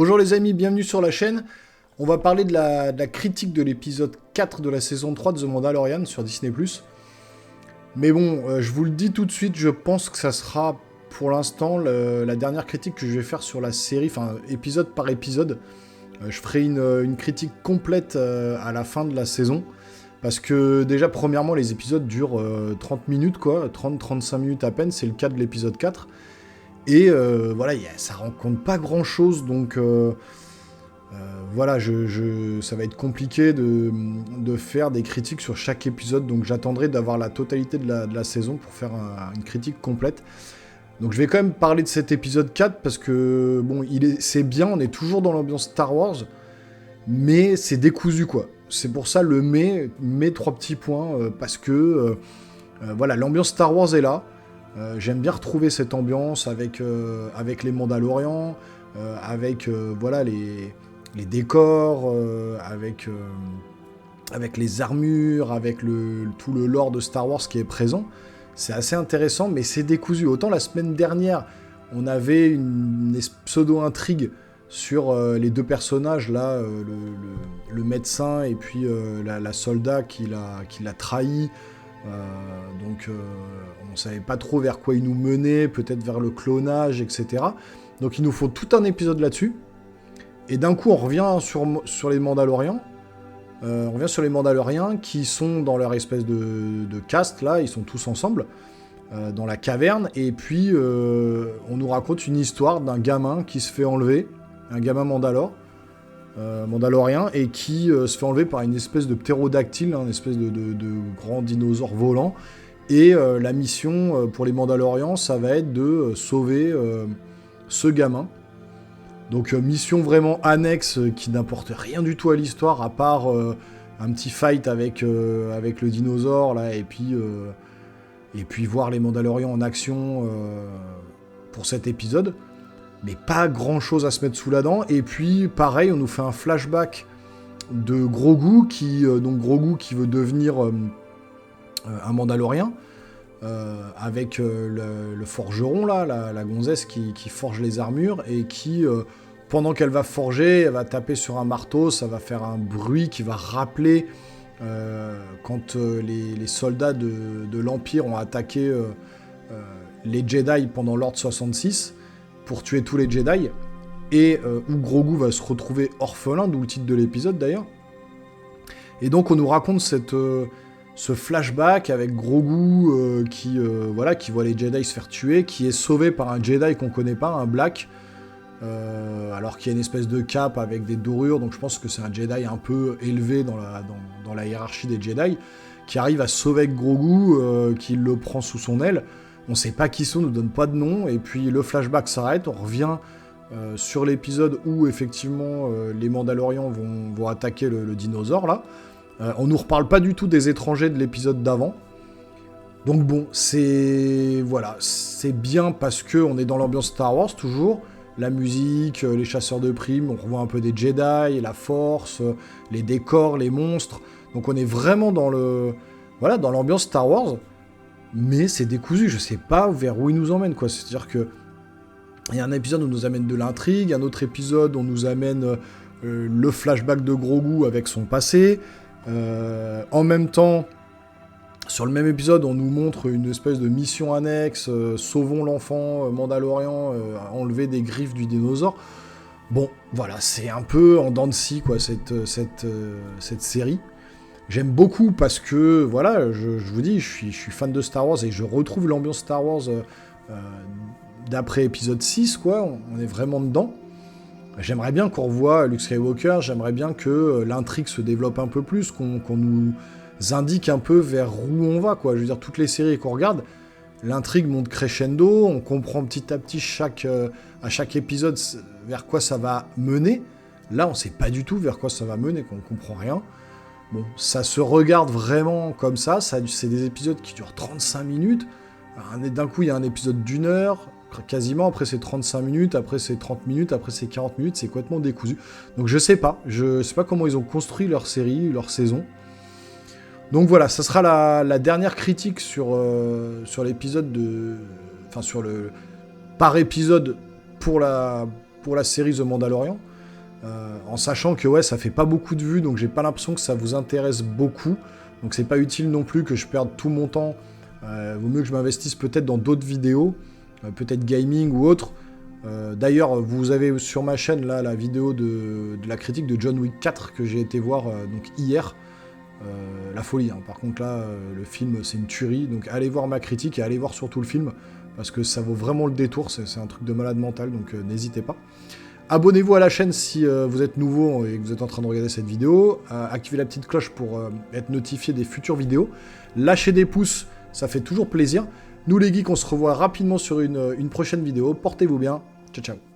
Bonjour les amis, bienvenue sur la chaîne. On va parler de la critique de l'épisode 4 de la saison 3 de The Mandalorian sur Disney+. Mais bon, je vous le dis tout de suite, je pense que ça sera pour l'instant la dernière critique que je vais faire sur la série, enfin épisode par épisode. Je ferai une critique complète à la fin de la saison. Parce que déjà, premièrement, les épisodes durent 30 minutes, quoi, 30-35 minutes à peine, c'est le cas de l'épisode 4. Et voilà, ça rencontre pas grand-chose, donc voilà, ça va être compliqué de faire des critiques sur chaque épisode, donc j'attendrai d'avoir la totalité de la saison pour faire une critique complète. Donc je vais quand même parler de cet épisode 4, parce que, bon, c'est bien, on est toujours dans l'ambiance Star Wars, mais c'est décousu, quoi. C'est pour ça le mais 3 petits points, parce que, voilà, l'ambiance Star Wars est là. J'aime bien retrouver cette ambiance avec les Mandalorians, avec voilà, les décors, avec les armures, avec tout le lore de Star Wars qui est présent. C'est assez intéressant, mais c'est décousu. Autant la semaine dernière, on avait une pseudo-intrigue sur les deux personnages, là, le médecin et puis la soldat qui l'a trahi. Donc on savait pas trop vers quoi il nous menait, peut-être vers le clonage, etc. Donc il nous faut tout un épisode là-dessus. Et d'un coup on revient sur les Mandalorians. On revient sur les Mandaloriens qui sont dans leur espèce de caste, là, ils sont tous ensemble, dans la caverne, et puis on nous raconte une histoire d'un gamin qui se fait enlever, un gamin mandalorien, et qui se fait enlever par une espèce de ptérodactyle, une espèce de grand dinosaure volant, et la mission pour les Mandalorians, ça va être de sauver ce gamin. Donc mission vraiment annexe qui n'apporte rien du tout à l'histoire, à part un petit fight avec le dinosaure, là, et puis voir les Mandalorians en action pour cet épisode. Mais pas grand chose à se mettre sous la dent. Et puis pareil, on nous fait un flashback de Grogu qui veut devenir un Mandalorien, avec le forgeron, là, la gonzesse qui forge les armures, et qui, pendant qu'elle va forger, elle va taper sur un marteau, ça va faire un bruit qui va rappeler quand les soldats de l'Empire ont attaqué les Jedi pendant l'Ordre 66, pour tuer tous les Jedi, et où Grogu va se retrouver orphelin, d'où le titre de l'épisode d'ailleurs. Et donc on nous raconte ce flashback avec Grogu qui voit les Jedi se faire tuer, qui est sauvé par un Jedi qu'on connaît pas, un Black, alors qu'il y a une espèce de cape avec des dorures, donc je pense que c'est un Jedi un peu élevé dans la hiérarchie des Jedi, qui arrive à sauver Grogu, qui le prend sous son aile. On sait pas qui sont, on nous donne pas de nom, et puis le flashback s'arrête, on revient sur l'épisode où effectivement les Mandalorians vont attaquer le dinosaure, là. On nous reparle pas du tout des étrangers de l'épisode d'avant. Donc bon, c'est bien parce que on est dans l'ambiance Star Wars toujours. La musique, les chasseurs de primes, on revoit un peu des Jedi, la Force, les décors, les monstres. Donc on est vraiment dans l'ambiance Star Wars. Mais c'est décousu, je sais pas vers où il nous emmène, quoi. C'est-à-dire que il y a un épisode où on nous amène de l'intrigue, un autre épisode où on nous amène le flashback de Grogu avec son passé. En même temps, sur le même épisode, on nous montre une espèce de mission annexe, sauvons l'enfant Mandalorian, enlever des griffes du dinosaure. Bon, voilà, c'est un peu en dents de scie, quoi, cette série. J'aime beaucoup parce que, voilà, je vous dis, je suis fan de Star Wars et je retrouve l'ambiance Star Wars d'après épisode 6, quoi. On est vraiment dedans. J'aimerais bien qu'on revoie Luke Skywalker, j'aimerais bien que l'intrigue se développe un peu plus, qu'on nous indique un peu vers où on va, quoi. Je veux dire, toutes les séries qu'on regarde, l'intrigue monte crescendo, on comprend petit à petit à chaque épisode vers quoi ça va mener. Là, on sait pas du tout vers quoi ça va mener, qu'on comprend rien. Bon, ça se regarde vraiment comme ça, c'est des épisodes qui durent 35 minutes. D'un coup, il y a un épisode d'1 heure, quasiment, après c'est 35 minutes, après c'est 30 minutes, après c'est 40 minutes, c'est complètement décousu. Donc je sais pas comment ils ont construit leur série, leur saison. Donc voilà, ça sera la dernière critique sur l'épisode par épisode pour la série The Mandalorian. en sachant que ouais, ça fait pas beaucoup de vues, donc j'ai pas l'impression que ça vous intéresse beaucoup. Donc c'est pas utile non plus que je perde tout mon temps. Vaut mieux que je m'investisse peut-être dans d'autres vidéos, peut-être gaming ou autre. D'ailleurs, vous avez sur ma chaîne là la vidéo de la critique de John Wick 4 que j'ai été voir donc hier. La folie, hein. Par contre là, le film c'est une tuerie, donc allez voir ma critique et allez voir surtout le film, parce que ça vaut vraiment le détour, c'est un truc de malade mental, donc n'hésitez pas. Abonnez-vous à la chaîne si vous êtes nouveau et que vous êtes en train de regarder cette vidéo, activez la petite cloche pour être notifié des futures vidéos, lâchez des pouces, ça fait toujours plaisir. Nous les geeks, on se revoit rapidement sur une prochaine vidéo, portez-vous bien, ciao ciao.